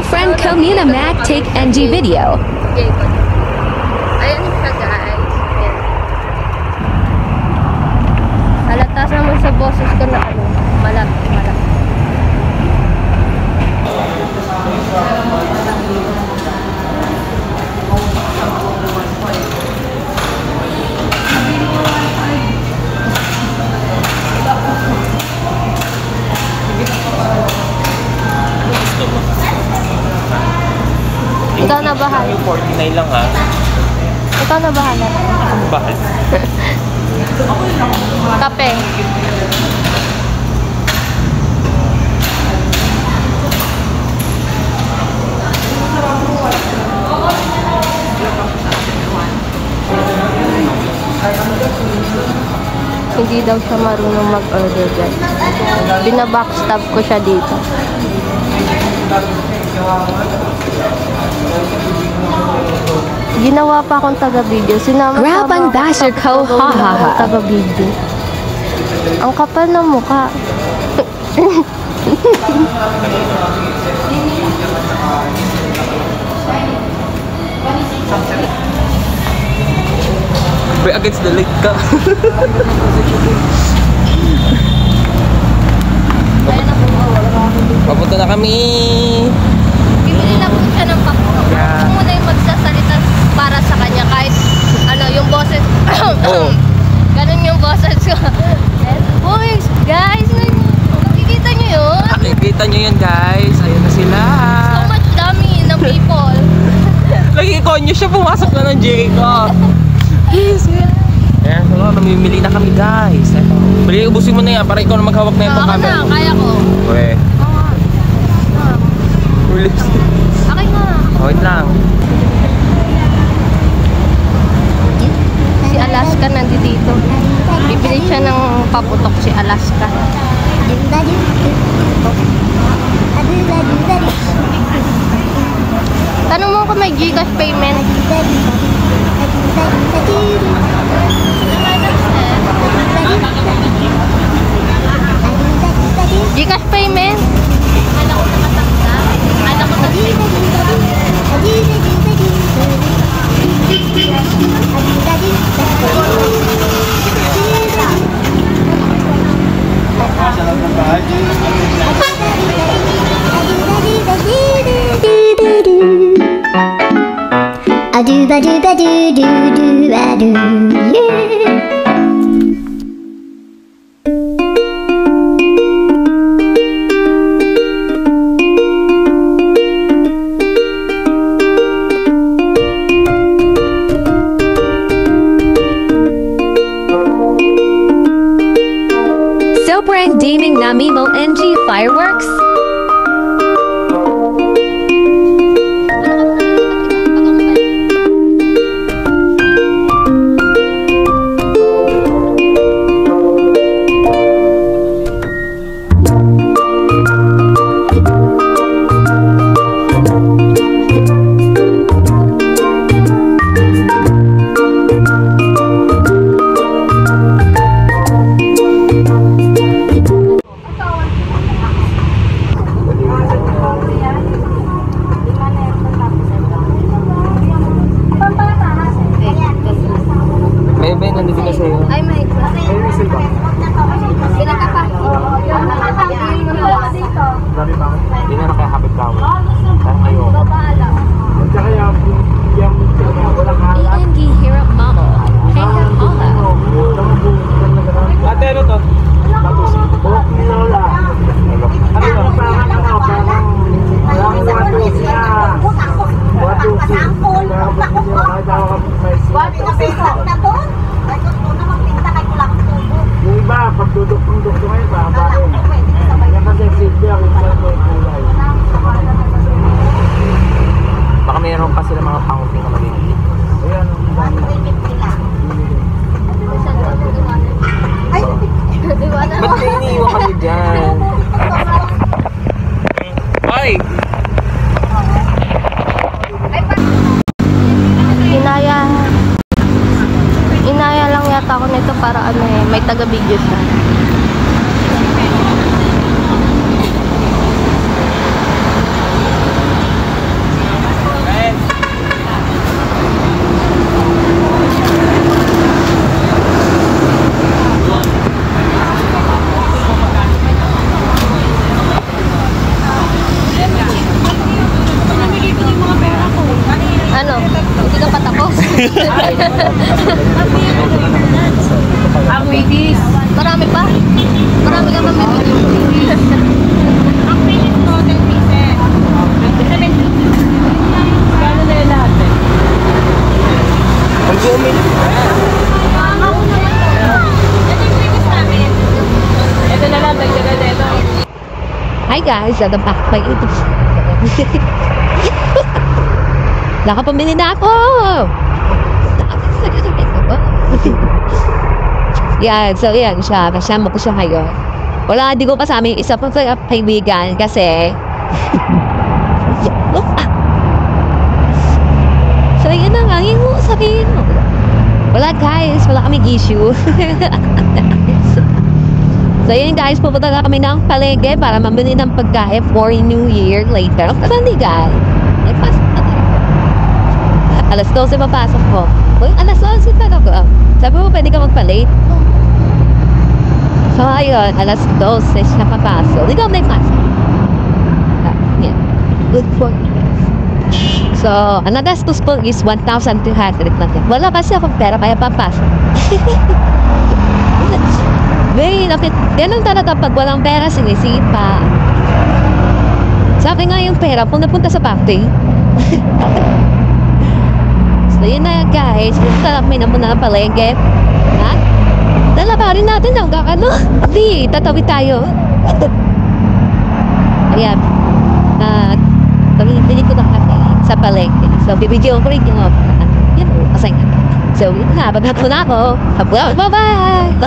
Franco Mina Mac take NG video. Ayan siya guys. Ayan. Halata naman sa boses ko na ano, malaki. Ikaw na bahala. 49 lang ha. Ikaw na bahala. Bakit? Kape. Hindi daw siya marunong mag-order guys. Binabackstab ko siya dito. Ginawa pa akong taga-video. Grab on Basher Co. Ha ha ha. Taga-video. Ang kapal ng mukha. We're against the light ka. Papunta na kami. Bibili na po siya ng paputok. Yeah. Ako muna yung magsasalita para sa kanya kahit ano yung boses. Oh. Ganun yung boses ko. Boys, guys, nakikita nyo yun? Nakikita nyo yun guys. Ayun na sila. So much dami ng people. Lagi ko nyo siya pumasok na ng Jacob. Yes. Ayan, so, mamimili na kami guys. Bali, ubusin mo na yan para ikaw na maghawak na yung Ako pang-camera. na, kaya ko. Okay. Akin na. Wait lang. Si Alaska nandito. Bibili siya ng paputok si Alaska. Tanong mo kung may Gcash payment. Gcash payment? Kala ko nakatangga. Kala ko Sobrang daming namimo NG fireworks. sila mga fountain na maliliit. Ayan, Ay, diba na? ba't kayo iniiwan kami dyan? Ay! Inaya lang yata ako nito para ano eh, may taga-video siya. Ano? Hindi ka pa tapos? Ang ladies. Marami pa? Marami ka mamimili. Ang pinis ko, 10 pieces. 7 pieces. Gano'n na yung lahat eh? Ang gumit! Ito yung pinis namin. Ito na lang, dagdagan na ito. Hi guys, welcome back to my YouTube channel. Nakapamili na ako! Yan, so yan siya. Kasama ko siya ngayon. Wala, di ko pa sa amin isa pang kaibigan kasi so yun na nga, yun mo sabihin mo. Wala guys, wala kaming issue. So yun guys, pupunta na kami ng palengke para mamili ng pagkain for New Year later. Pero hindi guys, nagpasok na tayo. Alas 12 papasok ko. Uy, alas 12 pa ako. Sabi mo, pwede ka magpa-late? So ayun, alas 12 siya papasok. Hindi ka pasok. Yeah. Good for you. So, ang nagastos po is 1,200 natin. Wala kasi akong pera kaya papasok. May nakit, yan ang talaga pag walang pera sinisipa. Sabi nga yung pera kung napunta sa party. So yun na guys, punta na kami na muna ng palengke. Ha? Lalabarin natin hanggang ano? Hindi, tatawid tayo. Ayan. Pamili ko na kami sa palengke. So bibidyo ko rin yung yun o, kasay nga. So yun nga, baghat mo na ako. Bye-bye!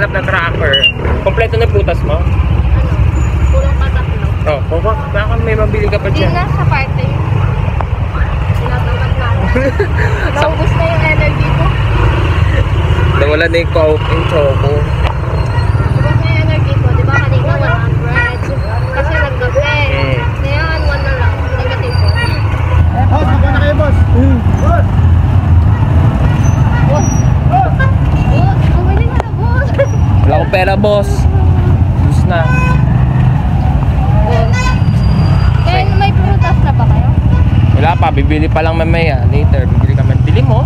naghahanap ng tracker. Kompleto na yung prutas mo? Kulang pa tatlo. Oh, baka may mabili ka pa Hindi dyan. na sa party. Tinatawag na ako. Naubos na yung energy ko. Nawala na yung choco. Naubos na yung energy ko. Di ba kanina 100? Kasi naggabi. Ngayon 1 na lang. Negative ko. Boss, magkano na kayo, boss? Boss! Boss, bumili ka na, boss. Wala akong pera, boss. Bus na. Kaya may prutas na ba kayo? Wala pa, bibili pa lang mamaya. Later, bibili kami. Bili mo.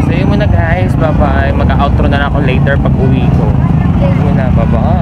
So yun muna guys, bye-bye. Mag-outro na lang ako later pag uwi ko. Yun muna, bye-bye.